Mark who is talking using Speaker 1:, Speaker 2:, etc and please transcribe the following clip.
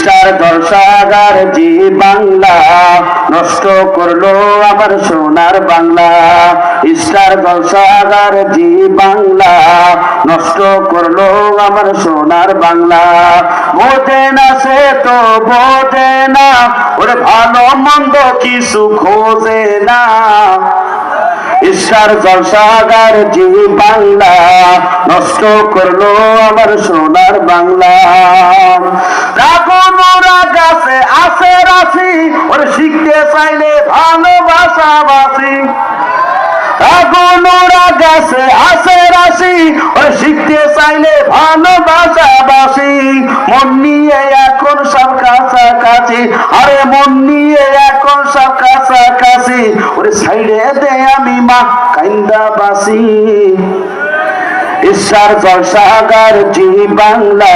Speaker 1: Star জলসাঘর জি বাংলা নষ্ট করলো আমার সোনার বাংলা। স্টার জলসাঘর জি বাংলা নষ্ট করলো আমার সোনার বাংলা। বোঝে না সে তো বোঝে না, ওরে ভালো মন্দ কিছু খোঁজে না। স্টার জলসাঘর জি বাংলা নষ্ট করলো আমার সোনার বাংলা। রাগনুরা গাছে আছে রাশি, ওরে শিখতে চাইলে ভালোবাসা বাসি। রাগনুরা গাছে আছে রাশি, ওরে শিখতে চাইলে ভালোবাসা বাসি। মন নিয়ে এখন সব কাছাকাছি, আরে মন নিয়ে এখন সব কাছাকাছি। ওরে সাইডে দে আমি মা কাইন্দা বাসি। স্টার জলসাঘর জি বাংলা